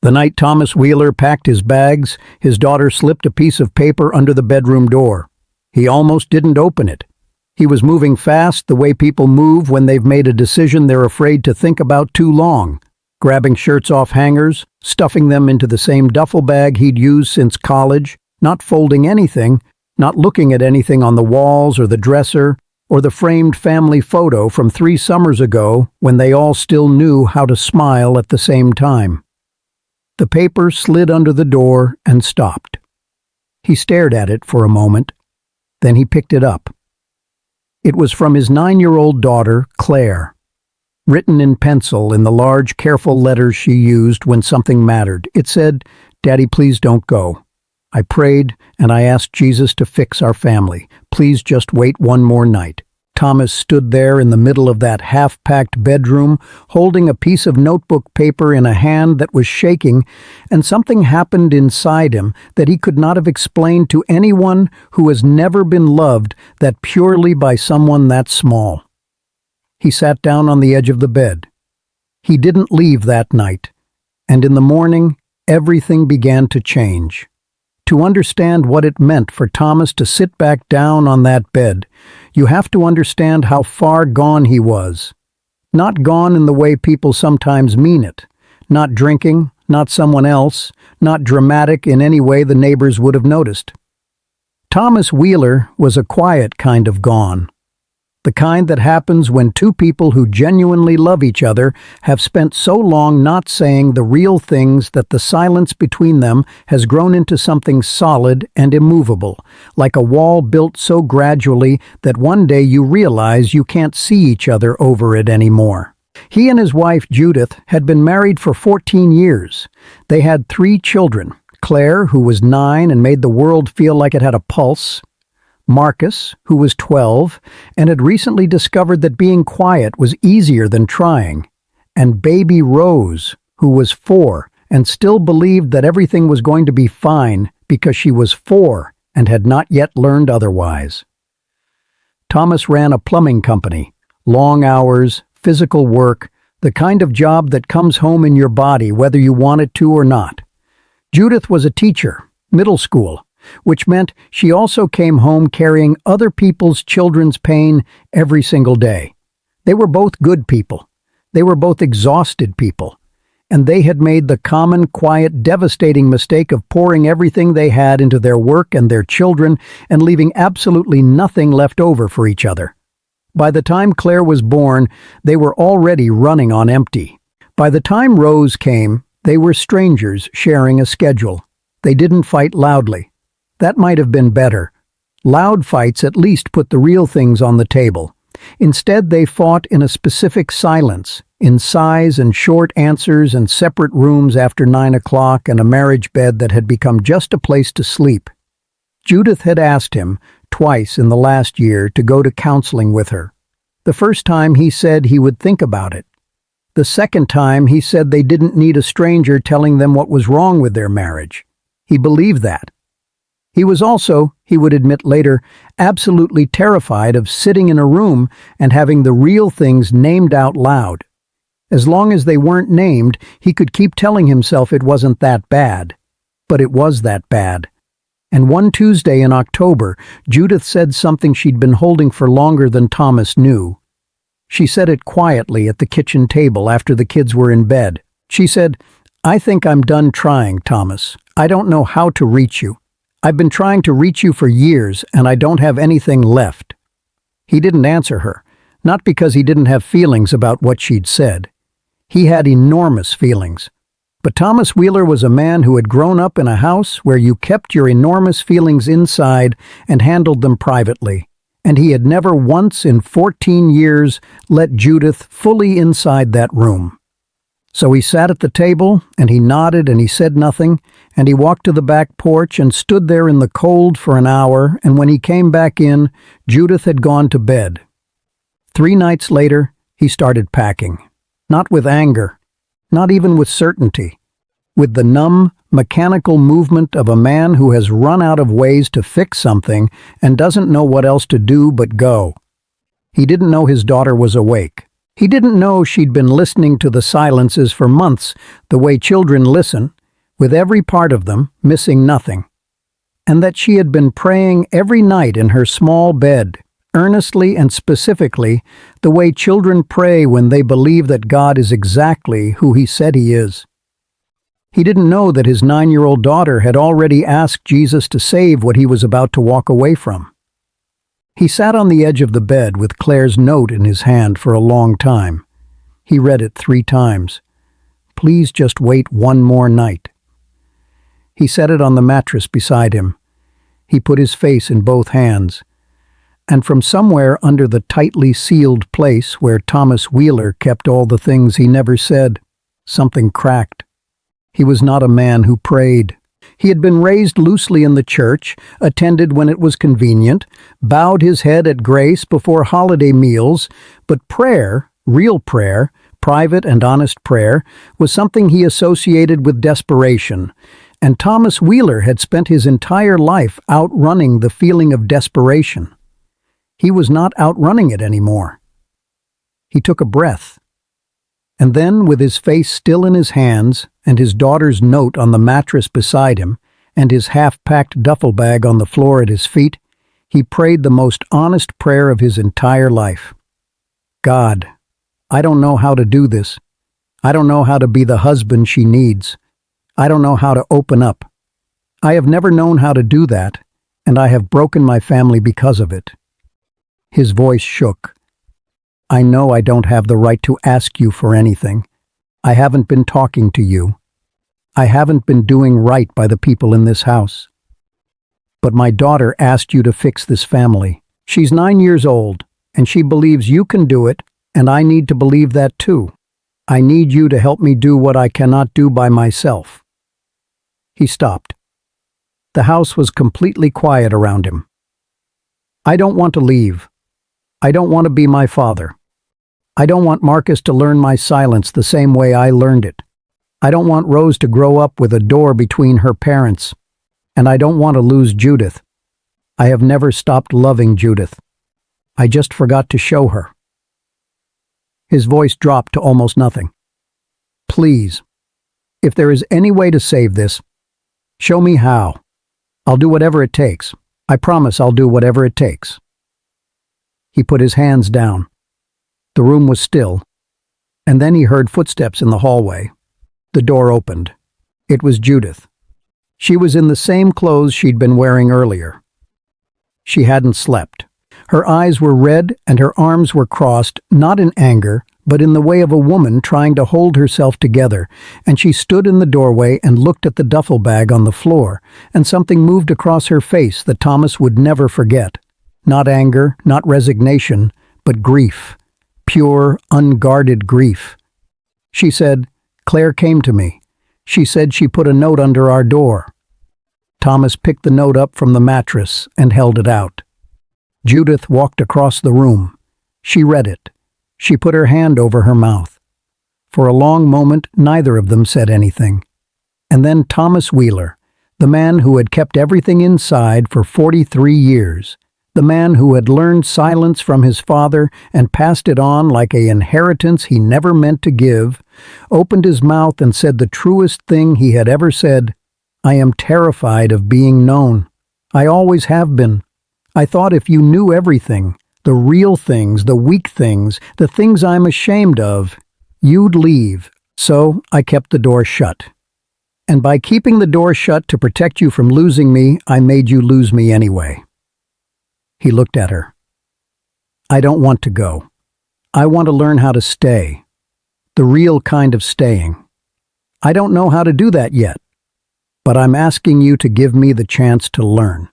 The night Thomas Wheeler packed his bags, his daughter slipped a piece of paper under the bedroom door. He almost didn't open it. He was moving fast, the way people move when they've made a decision they're afraid to think about too long, grabbing shirts off hangers, stuffing them into the same duffel bag he'd used since college, not folding anything, not looking at anything on the walls or the dresser, or the framed family photo from 3 summers ago when they all still knew how to smile at the same time. The paper slid under the door and stopped. He stared at it for a moment, then he picked it up. It was from his 9-year-old daughter, Claire, written in pencil in the large, careful letters she used when something mattered. It said, "Daddy, please don't go. I prayed and I asked Jesus to fix our family. Please just wait one more night." Thomas stood there in the middle of that half-packed bedroom, holding a piece of notebook paper in a hand that was shaking, and something happened inside him that he could not have explained to anyone who has never been loved that purely by someone that small. He sat down on the edge of the bed. He didn't leave that night, and in the morning, everything began to change. To understand what it meant for Thomas to sit back down on that bed, you have to understand how far gone he was. Not gone in the way people sometimes mean it. Not drinking, not someone else, not dramatic in any way the neighbors would have noticed. Thomas Wheeler was a quiet kind of gone. The kind that happens when 2 people who genuinely love each other have spent so long not saying the real things that the silence between them has grown into something solid and immovable, like a wall built so gradually that one day you realize you can't see each other over it anymore. He and his wife Judith had been married for 14 years. They had 3 children, Claire, who was 9 and made the world feel like it had a pulse, Marcus, who was 12, and had recently discovered that being quiet was easier than trying, and baby Rose, who was 4, and still believed that everything was going to be fine because she was 4 and had not yet learned otherwise. Thomas ran a plumbing company, long hours, physical work, the kind of job that comes home in your body whether you want it to or not. Judith was a teacher, middle school, which meant she also came home carrying other people's children's pain every single day. They were both good people. They were both exhausted people. And they had made the common, quiet, devastating mistake of pouring everything they had into their work and their children and leaving absolutely nothing left over for each other. By the time Claire was born, they were already running on empty. By the time Rose came, they were strangers sharing a schedule. They didn't fight loudly. That might have been better. Loud fights at least put the real things on the table. Instead, they fought in a specific silence, in sighs and short answers and separate rooms after 9 o'clock and a marriage bed that had become just a place to sleep. Judith had asked him, twice in the last year, to go to counseling with her. The first time he said he would think about it. The second time he said they didn't need a stranger telling them what was wrong with their marriage. He believed that. He was also, he would admit later, absolutely terrified of sitting in a room and having the real things named out loud. As long as they weren't named, he could keep telling himself it wasn't that bad. But it was that bad. And one Tuesday in October, Judith said something she'd been holding for longer than Thomas knew. She said it quietly at the kitchen table after the kids were in bed. She said, "I think I'm done trying, Thomas. I don't know how to reach you. I've been trying to reach you for years, and I don't have anything left." He didn't answer her, not because he didn't have feelings about what she'd said. He had enormous feelings. But Thomas Wheeler was a man who had grown up in a house where you kept your enormous feelings inside and handled them privately, and he had never once in 14 years let Judith fully inside that room. So he sat at the table, and he nodded, and he said nothing, and he walked to the back porch and stood there in the cold for an hour, and when he came back in, Judith had gone to bed. 3 nights later, he started packing. Not with anger, not even with certainty. With the numb, mechanical movement of a man who has run out of ways to fix something and doesn't know what else to do but go. He didn't know his daughter was awake. He didn't know she'd been listening to the silences for months, the way children listen, with every part of them, missing nothing, and that she had been praying every night in her small bed, earnestly and specifically, the way children pray when they believe that God is exactly who He said He is. He didn't know that his 9-year-old daughter had already asked Jesus to save what he was about to walk away from. He sat on the edge of the bed with Claire's note in his hand for a long time. He read it 3 times. Please just wait one more night. He set it on the mattress beside him. He put his face in both hands. And from somewhere under the tightly sealed place where Thomas Wheeler kept all the things he never said, something cracked. He was not a man who prayed. He had been raised loosely in the church, attended when it was convenient, bowed his head at grace before holiday meals, but prayer, real prayer, private and honest prayer, was something he associated with desperation, and Thomas Wheeler had spent his entire life outrunning the feeling of desperation. He was not outrunning it anymore. He took a breath. And then, with his face still in his hands, and his daughter's note on the mattress beside him, and his half-packed duffel bag on the floor at his feet, he prayed the most honest prayer of his entire life. God, I don't know how to do this. I don't know how to be the husband she needs. I don't know how to open up. I have never known how to do that, and I have broken my family because of it. His voice shook. I know I don't have the right to ask you for anything. I haven't been talking to you. I haven't been doing right by the people in this house. But my daughter asked you to fix this family. She's 9 years old, and she believes you can do it, and I need to believe that too. I need you to help me do what I cannot do by myself. He stopped. The house was completely quiet around him. I don't want to leave. I don't want to be my father. I don't want Marcus to learn my silence the same way I learned it. I don't want Rose to grow up with a door between her parents. And I don't want to lose Judith. I have never stopped loving Judith. I just forgot to show her. His voice dropped to almost nothing. Please, if there is any way to save this, show me how. I'll do whatever it takes. I promise I'll do whatever it takes. He put his hands down. The room was still, and then he heard footsteps in the hallway. The door opened. It was Judith. She was in the same clothes she'd been wearing earlier. She hadn't slept. Her eyes were red and her arms were crossed, not in anger, but in the way of a woman trying to hold herself together, and she stood in the doorway and looked at the duffel bag on the floor, and something moved across her face that Thomas would never forget. Not anger, not resignation, but grief. Pure, unguarded grief. She said, Claire came to me. She said she put a note under our door. Thomas picked the note up from the mattress and held it out. Judith walked across the room. She read it. She put her hand over her mouth. For a long moment, neither of them said anything. And then Thomas Wheeler, the man who had kept everything inside for 43 years, the man who had learned silence from his father and passed it on like an inheritance he never meant to give, opened his mouth and said the truest thing he had ever said, I am terrified of being known. I always have been. I thought if you knew everything, the real things, the weak things, the things I'm ashamed of, you'd leave. So I kept the door shut. And by keeping the door shut to protect you from losing me, I made you lose me anyway. He looked at her. I don't want to go. I want to learn how to stay. The real kind of staying. I don't know how to do that yet, but I'm asking you to give me the chance to learn.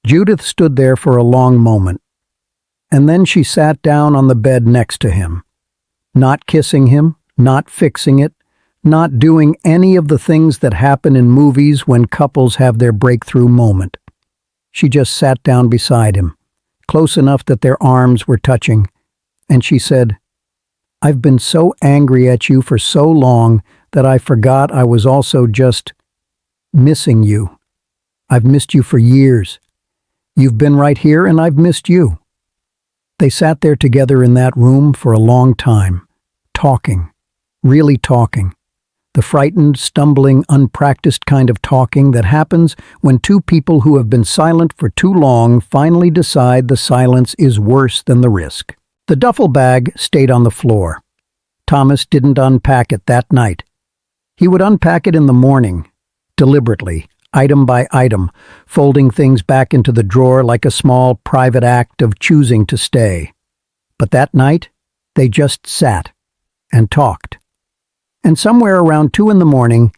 Judith stood there for a long moment, and then she sat down on the bed next to him, not kissing him, not fixing it, not doing any of the things that happen in movies when couples have their breakthrough moment. She just sat down beside him, close enough that their arms were touching, and she said, I've been so angry at you for so long that I forgot I was also just missing you. I've missed you for years. You've been right here and I've missed you. They sat there together in that room for a long time, talking, really talking. The frightened, stumbling, unpracticed kind of talking that happens when two people who have been silent for too long finally decide the silence is worse than the risk. The duffel bag stayed on the floor. Thomas didn't unpack it that night. He would unpack it in the morning, deliberately, item by item, folding things back into the drawer like a small private act of choosing to stay. But that night, they just sat and talked. And somewhere around 2 a.m,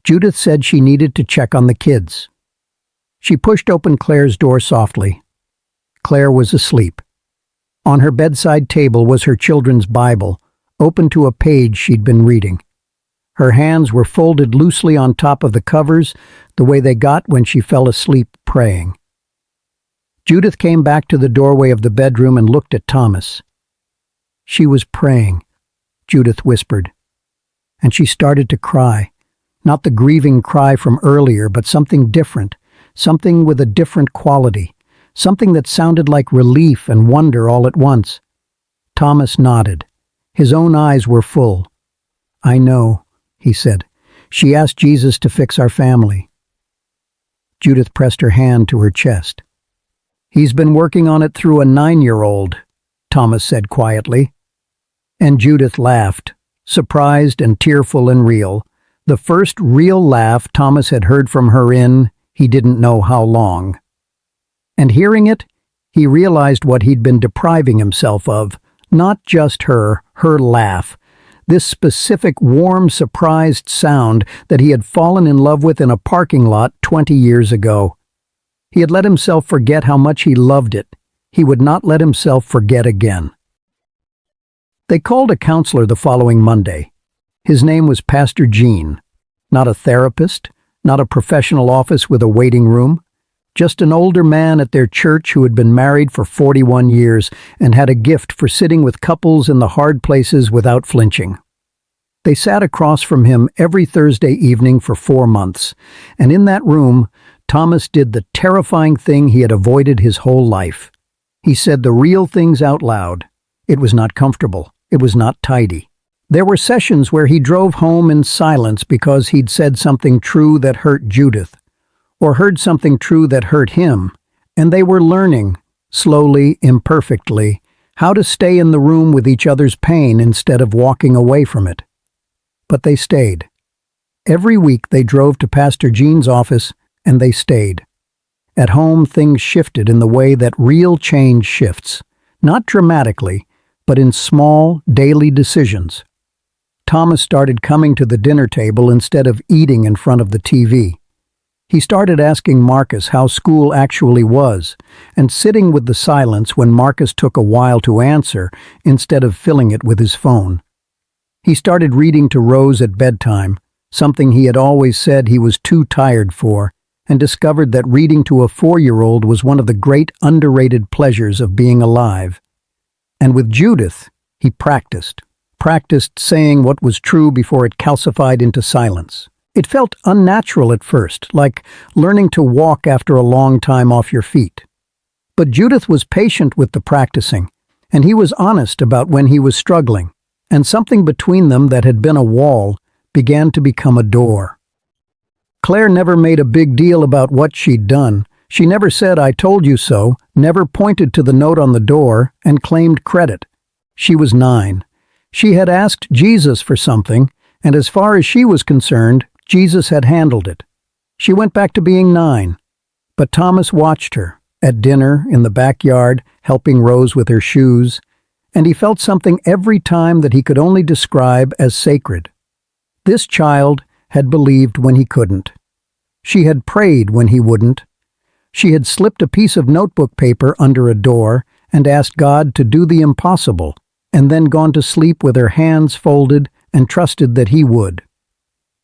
Judith said she needed to check on the kids. She pushed open Claire's door softly. Claire was asleep. On her bedside table was her children's Bible, open to a page she'd been reading. Her hands were folded loosely on top of the covers, the way they got when she fell asleep praying. Judith came back to the doorway of the bedroom and looked at Thomas. She was praying, Judith whispered. And she started to cry. Not the grieving cry from earlier, but something different, something with a different quality, something that sounded like relief and wonder all at once. Thomas nodded. His own eyes were full. "I know," he said. "She asked Jesus to fix our family." Judith pressed her hand to her chest. "He's been working on it through a 9-year-old, Thomas said quietly. And Judith laughed, surprised and tearful and real, the first real laugh Thomas had heard from her in he didn't know how long. And hearing it, he realized what he'd been depriving himself of, not just her laugh, this specific warm, surprised sound that he had fallen in love with in a parking lot 20 years ago. He had let himself forget how much he loved it. He would not let himself forget again. They called a counselor the following Monday. His name was Pastor Gene. Not a therapist, not a professional office with a waiting room, just an older man at their church who had been married for 41 years and had a gift for sitting with couples in the hard places without flinching. They sat across from him every Thursday evening for 4 months, and in that room, Thomas did the terrifying thing he had avoided his whole life. He said the real things out loud. It was not comfortable. It was not tidy. There were sessions where he drove home in silence because he'd said something true that hurt Judith, or heard something true that hurt him, and they were learning, slowly, imperfectly, how to stay in the room with each other's pain instead of walking away from it. But they stayed. Every week they drove to Pastor Gene's office, and they stayed. At home, things shifted in the way that real change shifts, not dramatically, but in small, daily decisions. Thomas started coming to the dinner table instead of eating in front of the TV. He started asking Marcus how school actually was, and sitting with the silence when Marcus took a while to answer instead of filling it with his phone. He started reading to Rose at bedtime, something he had always said he was too tired for, and discovered that reading to a 4-year-old was one of the great underrated pleasures of being alive. And with Judith, he practiced saying what was true before it calcified into silence. It felt unnatural at first, like learning to walk after a long time off your feet. But Judith was patient with the practicing, and he was honest about when he was struggling, and something between them that had been a wall began to become a door. Claire never made a big deal about what she'd done. She never said, "I told you so," never pointed to the note on the door and claimed credit. She was 9. She had asked Jesus for something, and as far as she was concerned, Jesus had handled it. She went back to being 9. But Thomas watched her, at dinner, in the backyard, helping Rose with her shoes, and he felt something every time that he could only describe as sacred. This child had believed when he couldn't. She had prayed when he wouldn't. She had slipped a piece of notebook paper under a door and asked God to do the impossible, and then gone to sleep with her hands folded and trusted that he would.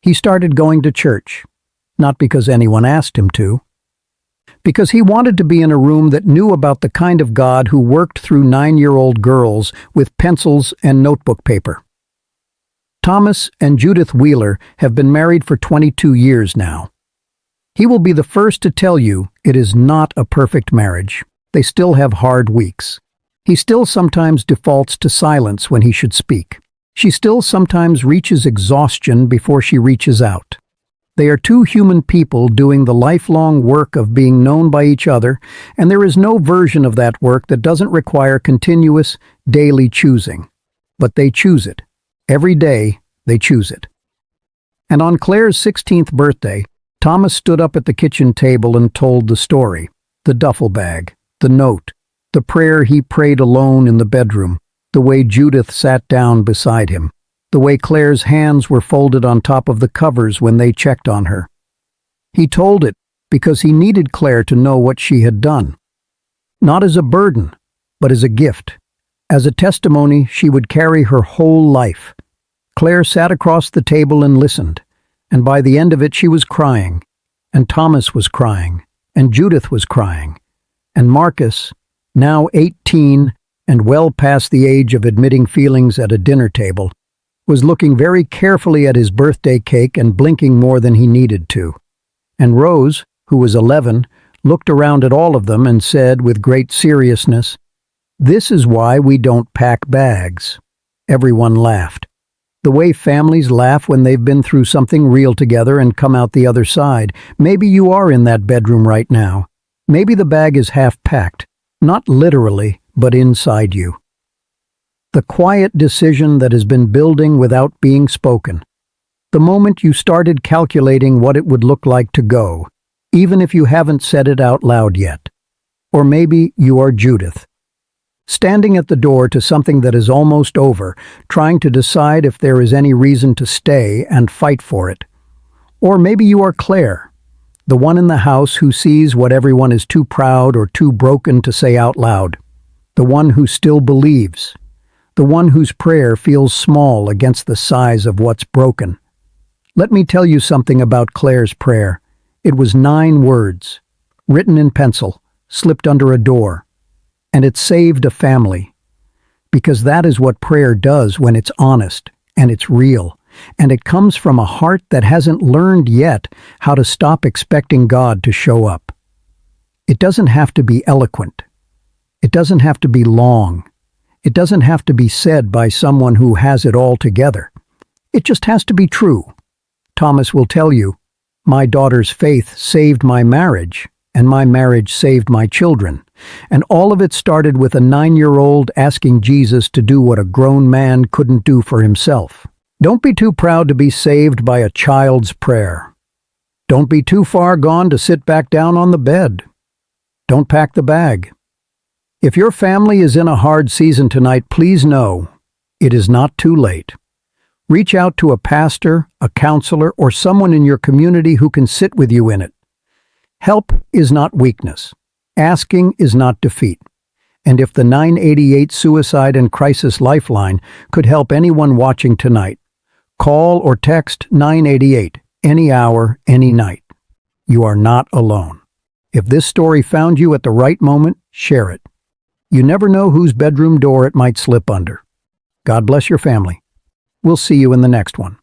He started going to church, not because anyone asked him to, because he wanted to be in a room that knew about the kind of God who worked through 9-year-old girls with pencils and notebook paper. Thomas and Judith Wheeler have been married for 22 years now. He will be the first to tell you it is not a perfect marriage. They still have hard weeks. He still sometimes defaults to silence when he should speak. She still sometimes reaches exhaustion before she reaches out. They are two human people doing the lifelong work of being known by each other, and there is no version of that work that doesn't require continuous, daily choosing. But they choose it. Every day, they choose it. And on Claire's 16th birthday, Thomas stood up at the kitchen table and told the story. The duffel bag, the note, the prayer he prayed alone in the bedroom, the way Judith sat down beside him, the way Claire's hands were folded on top of the covers when they checked on her. He told it because he needed Claire to know what she had done. Not as a burden, but as a gift. As a testimony she would carry her whole life. Claire sat across the table and listened, and by the end of it she was crying, and Thomas was crying, and Judith was crying, and Marcus, now 18 and well past the age of admitting feelings at a dinner table, was looking very carefully at his birthday cake and blinking more than he needed to. And Rose, who was 11, looked around at all of them and said with great seriousness, "This is why we don't pack bags." Everyone laughed. The way families laugh when they've been through something real together and come out the other side. Maybe you are in that bedroom right now. Maybe the bag is half packed, not literally, but inside you. The quiet decision that has been building without being spoken. The moment you started calculating what it would look like to go, even if you haven't said it out loud yet. Or maybe you are Judith, standing at the door to something that is almost over, trying to decide if there is any reason to stay and fight for it. Or maybe you are Claire, the one in the house who sees what everyone is too proud or too broken to say out loud. The one who still believes. The one whose prayer feels small against the size of what's broken. Let me tell you something about Claire's prayer. It was 9 words, written in pencil, slipped under a door. And it saved a family. Because that is what prayer does when it's honest, and it's real, and it comes from a heart that hasn't learned yet how to stop expecting God to show up. It doesn't have to be eloquent. It doesn't have to be long. It doesn't have to be said by someone who has it all together. It just has to be true. Thomas will tell you, "My daughter's faith saved my marriage, and my marriage saved my children." And all of it started with a 9-year-old asking Jesus to do what a grown man couldn't do for himself. Don't be too proud to be saved by a child's prayer. Don't be too far gone to sit back down on the bed. Don't pack the bag. If your family is in a hard season tonight, please know it is not too late. Reach out to a pastor, a counselor, or someone in your community who can sit with you in it. Help is not weakness. Asking is not defeat. And if the 988 Suicide and Crisis Lifeline could help anyone watching tonight, call or text 988 any hour, any night. You are not alone. If this story found you at the right moment, share it. You never know whose bedroom door it might slip under. God bless your family. We'll see you in the next one.